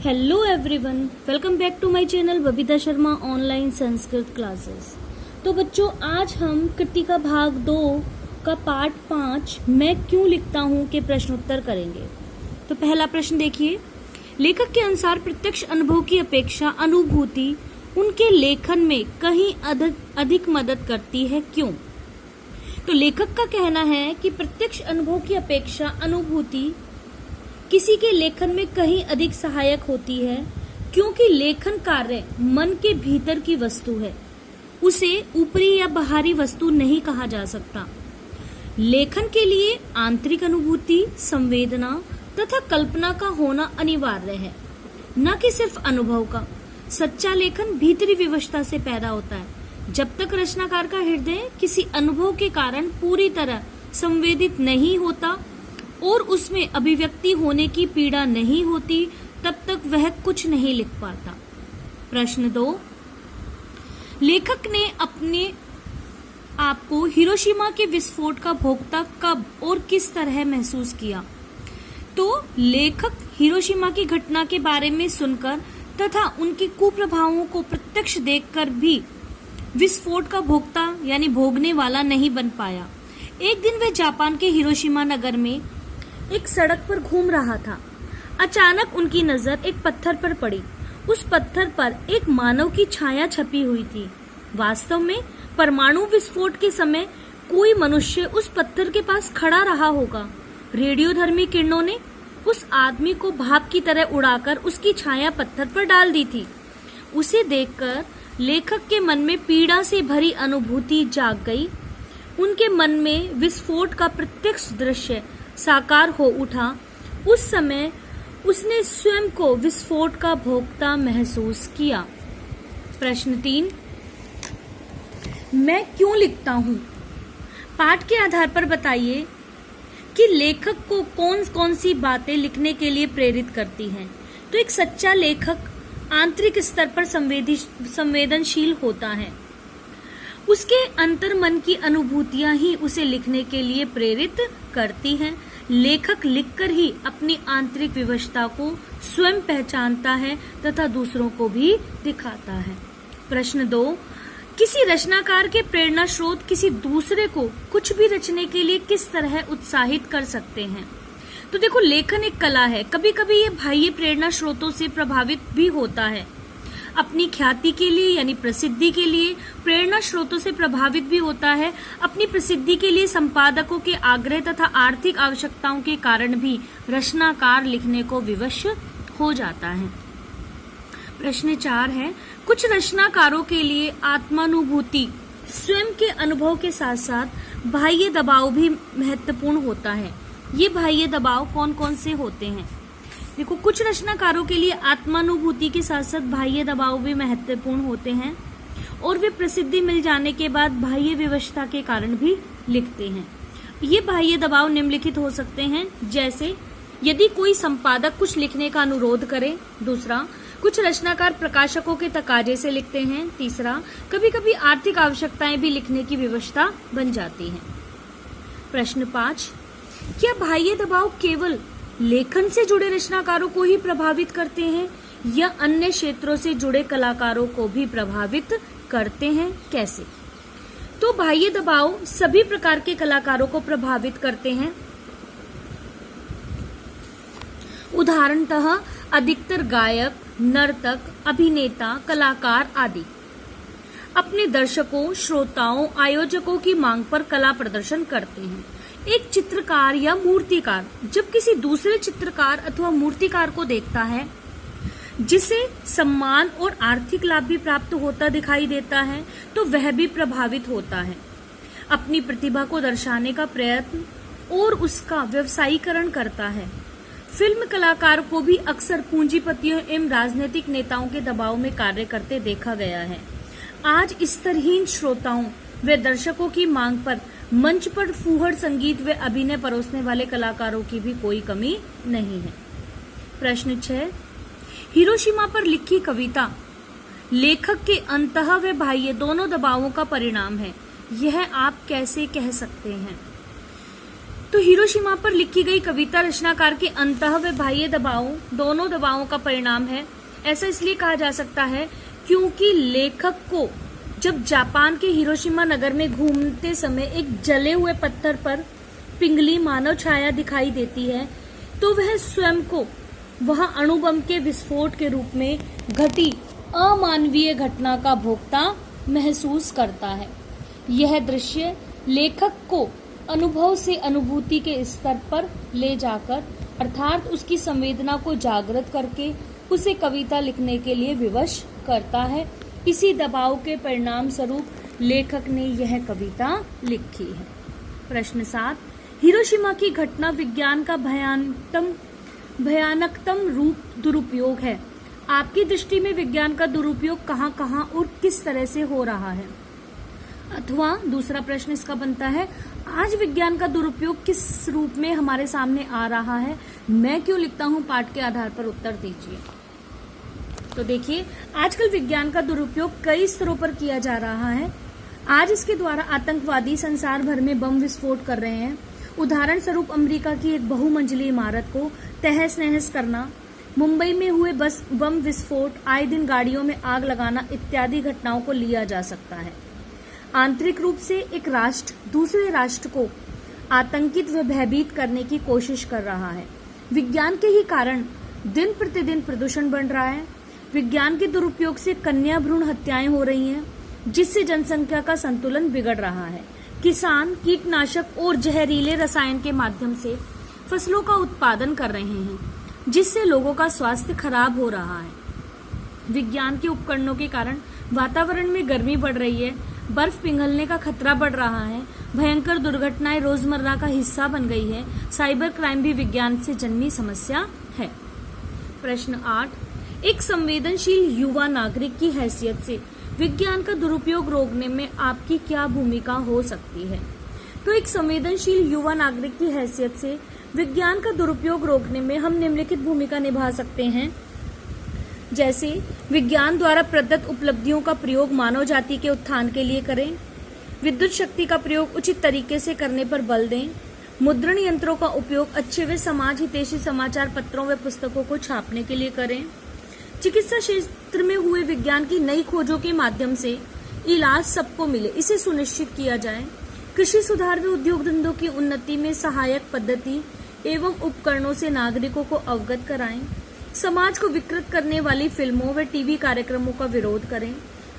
Hello everyone, welcome back to my channel Babita Sharma online Sanskrit classes. तो बच्चों, आज हम कृतिका भाग 2 का पार्ट 5 मैं क्यों लिखता हूँ के प्रश्न उत्तर करेंगे। तो पहला प्रश्न देखिए, लेखक के अनुसार प्रत्यक्ष अनुभव की अपेक्षा अनुभूति उनके लेखन में कहीं अधिक मदद करती है, क्यों? तो लेखक का कहना है कि प्रत्यक्ष अनुभव की अपेक्षा अनुभूति किसी के लेखन में कहीं अधिक सहायक होती है, क्योंकि लेखन कार्य मन के भीतर की वस्तु है, उसे ऊपरी या बाहरी वस्तु नहीं कहा जा सकता। लेखन के लिए आंतरिक अनुभूति, संवेदना तथा कल्पना का होना अनिवार्य है, न कि सिर्फ अनुभव का। सच्चा लेखन भीतरी विवशता से पैदा होता है। जब तक रचनाकार का हृदय किसी अनुभव के कारण पूरी तरह संवेदित नहीं होता और उसमें अभिव्यक्ति होने की पीड़ा नहीं होती, तब तक वह कुछ नहीं लिख पाता। प्रश्न 2, लेखक ने अपने आप को हिरोशिमा के विस्फोट का भोक्ता कब और किस तरह महसूस किया? तो लेखक हिरोशिमा की घटना के बारे में सुनकर तथा उनके कुप्रभावों को प्रत्यक्ष देखकर भी विस्फोट का भोक्ता यानी भोगने वाला नहीं बन पाया। एक दिन वह जापान के हिरोशिमा नगर में एक सड़क पर घूम रहा था। अचानक उनकी नजर एक पत्थर पर पड़ी। उस पत्थर पर एक मानव की छाया छपी हुई थी। वास्तव में परमाणु विस्फोट के समय कोई मनुष्य उस पत्थर के पास खड़ा रहा होगा। रेडियोधर्मी किरणों ने उस आदमी को भाप की तरह उड़ाकर उसकी छाया पत्थर पर डाल दी थी। उसे देखकर लेखक के मन में पीड़ा से भरी अनुभूति जाग गई। उनके मन में विस्फोट का प्रत्यक्ष दृश्य साकार हो उठा। उस समय उसने स्वयं को विस्फोट का भोक्ता महसूस किया। प्रश्न 3, मैं क्यों लिखता हूँ? पाठ के आधार पर बताइए कि लेखक को कौन कौन सी बातें लिखने के लिए प्रेरित करती हैं। तो एक सच्चा लेखक आंतरिक स्तर पर संवेदनशील होता है। उसके अंतर मन की अनुभूतियां ही उसे लिखने के लिए प्रेरित करती हैं। लेखक लिखकर ही अपनी आंतरिक विवशता को स्वयं पहचानता है तथा दूसरों को भी दिखाता है। प्रश्न 2, किसी रचनाकार के प्रेरणा स्रोत किसी दूसरे को कुछ भी रचने के लिए किस तरह उत्साहित कर सकते हैं? तो देखो, लेखन एक कला है। कभी कभी ये बाह्य प्रेरणा स्रोतों से प्रभावित भी होता है। अपनी ख्याति के लिए यानी प्रसिद्धि के लिए प्रेरणा स्रोतों से प्रभावित भी होता है। अपनी प्रसिद्धि के लिए संपादकों के आग्रह तथा आर्थिक आवश्यकताओं के कारण भी रचनाकार लिखने को विवश हो जाता है। प्रश्न 4 है, कुछ रचनाकारों के लिए आत्मानुभूति स्वयं के अनुभव के साथ साथ बाह्य दबाव भी महत्वपूर्ण होता है। ये बाह्य दबाव कौन कौन से होते हैं? देखो, कुछ रचनाकारों के लिए आत्मानुभूति के साथ साथ बाह्य दबाव भी महत्वपूर्ण होते हैं और वे प्रसिद्धि मिल जाने के बाद बाह्य विवशता के कारण भी लिखते हैं। ये बाह्य दबाव निम्नलिखित हो सकते हैं, जैसे यदि कोई संपादक कुछ लिखने का अनुरोध करे। दूसरा, कुछ रचनाकार प्रकाशकों के तकाजे से लिखते हैं। तीसरा, कभी कभी आर्थिक आवश्यकताएं भी लिखने की विवशता बन जाती हैं। प्रश्न 5, क्या बाह्य दबाव केवल लेखन से जुड़े रचनाकारों को ही प्रभावित करते हैं या अन्य क्षेत्रों से जुड़े कलाकारों को भी प्रभावित करते हैं? कैसे? तो बाह्य दबाव सभी प्रकार के कलाकारों को प्रभावित करते हैं। उदाहरणतः अधिकतर गायक, नर्तक, अभिनेता, कलाकार आदि अपने दर्शकों, श्रोताओं, आयोजकों की मांग पर कला प्रदर्शन करते हैं। एक चित्रकार या मूर्तिकार जब किसी दूसरे चित्रकार अथवा मूर्तिकार को देखता है जिसे सम्मान और आर्थिक लाभ भी प्राप्त होता दिखाई देता है, तो वह भी प्रभावित होता है। अपनी प्रतिभा को दर्शाने का प्रयत्न और उसका व्यवसायीकरण करता है। फिल्म कलाकार को भी अक्सर पूंजीपतियों एवं राजनीतिक नेताओं के दबाव में कार्य करते देखा गया है। आज स्तरहीन श्रोताओं व दर्शकों की मांग पर मंच पर फूहड़ संगीत व अभिनय परोसने वाले कलाकारों की भी कोई कमी नहीं है। प्रश्न 6, हिरोशिमा पर लिखी कविता लेखक के अंतः व बाह्य दोनों दबावों का परिणाम है, यह आप कैसे कह सकते हैं? तो हिरोशिमा पर लिखी गई कविता रचनाकार के अंतः व बाह्य दबावों दोनों दबावों का परिणाम है। ऐसा इसलिए कहा जा सकता है क्योंकि लेखक को जब जापान के हिरोशिमा नगर में घूमते समय एक जले हुए पत्थर पर पिंगली मानव छाया दिखाई देती है तो वह स्वयं को वहां अणुबम के विस्फोट के रूप में घटी अमानवीय घटना का भोक्ता महसूस करता है। यह दृश्य लेखक को अनुभव से अनुभूति के स्तर पर ले जाकर अर्थात उसकी संवेदना को जागृत करके उसे कविता लिखने के लिए विवश करता है। इसी दबाव के परिणाम स्वरूप लेखक ने यह कविता लिखी है। प्रश्न 7, हिरोशिमा की घटना विज्ञान का भयानकतम रूप दुरुपयोग है। आपकी दृष्टि में विज्ञान का दुरुपयोग कहाँ और किस तरह से हो रहा है? अथवा दूसरा प्रश्न इसका बनता है, आज विज्ञान का दुरुपयोग किस रूप में हमारे सामने आ रहा है? मैं क्यों लिखता हूं पाठ के आधार पर उत्तर दीजिए। तो देखिए, आजकल विज्ञान का दुरुपयोग कई स्तरों पर किया जा रहा है। आज इसके द्वारा आतंकवादी संसार भर में बम विस्फोट कर रहे हैं। उदाहरण स्वरूप अमेरिका की एक बहुमंजिली इमारत को तहस नहस करना, मुंबई में हुए बम विस्फोट, आए दिन गाड़ियों में आग लगाना इत्यादि घटनाओं को लिया जा सकता है। आंतरिक रूप से एक राष्ट्र दूसरे राष्ट्र को आतंकित व भयभीत करने की कोशिश कर रहा है। विज्ञान के ही कारण दिन प्रतिदिन प्रदूषण बढ़ रहा है। विज्ञान के दुरुपयोग से कन्या भ्रूण हत्याएं हो रही हैं, जिससे जनसंख्या का संतुलन बिगड़ रहा है। किसान कीटनाशक और जहरीले रसायन के माध्यम से फसलों का उत्पादन कर रहे हैं, जिससे लोगों का स्वास्थ्य खराब हो रहा है। विज्ञान के उपकरणों के कारण वातावरण में गर्मी बढ़ रही है, बर्फ पिघलने का खतरा बढ़ रहा है, भयंकर दुर्घटनाएं रोजमर्रा का हिस्सा बन गई है। साइबर क्राइम भी विज्ञान से जन्मी समस्या है। प्रश्न 8, एक संवेदनशील युवा नागरिक की हैसियत से विज्ञान का दुरुपयोग रोकने में आपकी क्या भूमिका हो सकती है? तो एक संवेदनशील युवा नागरिक की हैसियत से विज्ञान का दुरुपयोग रोकने में हम निम्नलिखित भूमिका निभा सकते हैं। जैसे विज्ञान द्वारा प्रदत्त उपलब्धियों का प्रयोग मानव जाति के उत्थान के लिए करें, विद्युत शक्ति का प्रयोग उचित तरीके से करने पर बल दें, मुद्रण यंत्रों का उपयोग अच्छे व समाज हितैषी समाचार पत्रों व पुस्तकों को छापने के लिए करें, चिकित्सा क्षेत्र में हुए विज्ञान की नई खोजों के माध्यम से इलाज सबको मिले, इसे सुनिश्चित किया जाए, कृषि सुधार व उद्योग धंधों की उन्नति में सहायक पद्धति एवं उपकरणों से नागरिकों को अवगत कराएं, समाज को विकृत करने वाली फिल्मों व टीवी कार्यक्रमों का विरोध करें,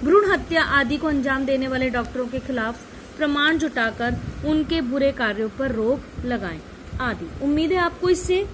भ्रूण हत्या आदि को अंजाम देने वाले डॉक्टरों के खिलाफ प्रमाण जुटाकर उनके बुरे कार्यों पर रोक लगाएं आदि। उम्मीद है आपको इससे